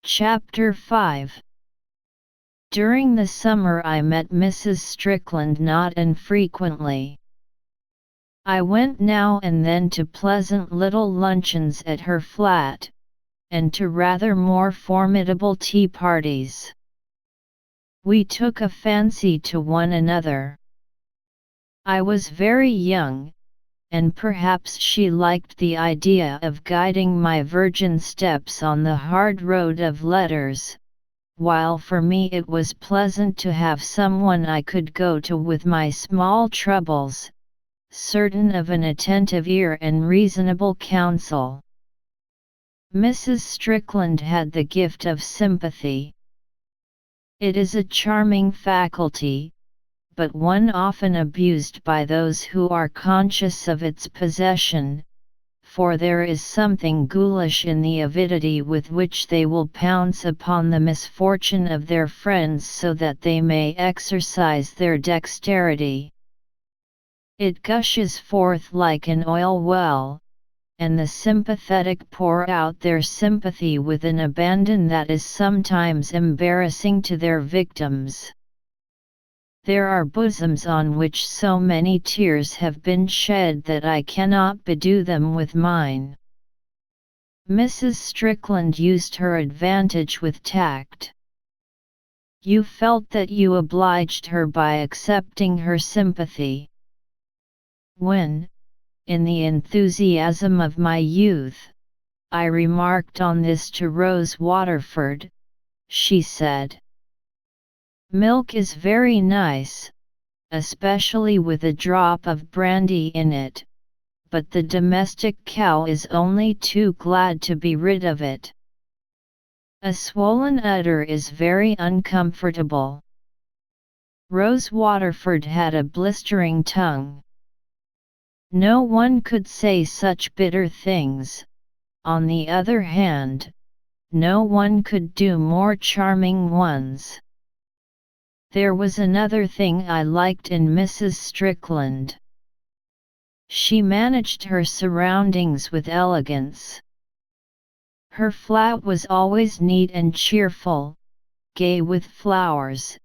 Chapter 5. During the summer I met Mrs. Strickland not infrequently. I went now and then to pleasant little luncheons at her flat, and to rather more formidable tea parties. We took a fancy to one another. I was very young, and perhaps she liked the idea of guiding my virgin steps on the hard road of letters, while for me it was pleasant to have someone I could go to with my small troubles, certain of an attentive ear and reasonable counsel. Mrs. Strickland had the gift of sympathy. It is a charming faculty, but one often abused by those who are conscious of its possession, for there is something ghoulish in the avidity with which they will pounce upon the misfortune of their friends so that they may exercise their dexterity. It gushes forth like an oil well, and the sympathetic pour out their sympathy with an abandon that is sometimes embarrassing to their victims. There are bosoms on which so many tears have been shed that I cannot bedew them with mine. Mrs. Strickland used her advantage with tact. You felt that you obliged her by accepting her sympathy. When, in the enthusiasm of my youth, I remarked on this to Rose Waterford, she said, "Milk is very nice, especially with a drop of brandy in it, but the domestic cow is only too glad to be rid of it. A swollen udder is very uncomfortable." Rose Waterford had a blistering tongue. No one could say such bitter things. On the other hand, no one could do more charming ones. There was another thing I liked in Mrs. Strickland. She managed her surroundings with elegance. Her flat was always neat and cheerful, gay with flowers,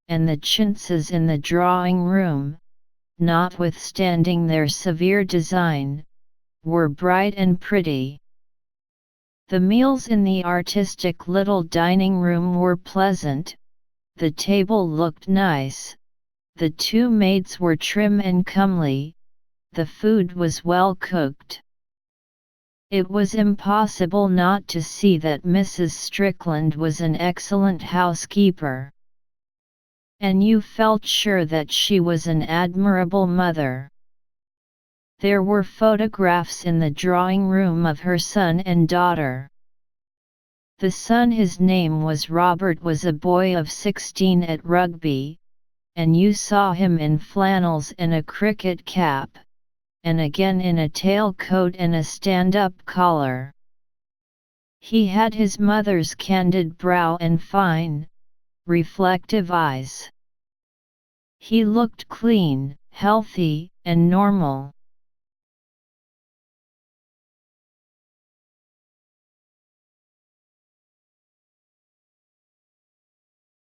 and the chintzes in the drawing-room, notwithstanding their severe design, were bright and pretty. The meals in the artistic little dining-room were pleasant. The table looked nice, the two maids were trim and comely, the food was well cooked. It was impossible not to see that Mrs. Strickland was an excellent housekeeper. And you felt sure that she was an admirable mother. There were photographs in the drawing-room of her son and daughter. The son, his name was Robert, was a boy of 16 at Rugby, and you saw him in flannels and a cricket cap, and again in a tailcoat and a stand-up collar. He had his mother's candid brow and fine, reflective eyes. He looked clean, healthy, and normal.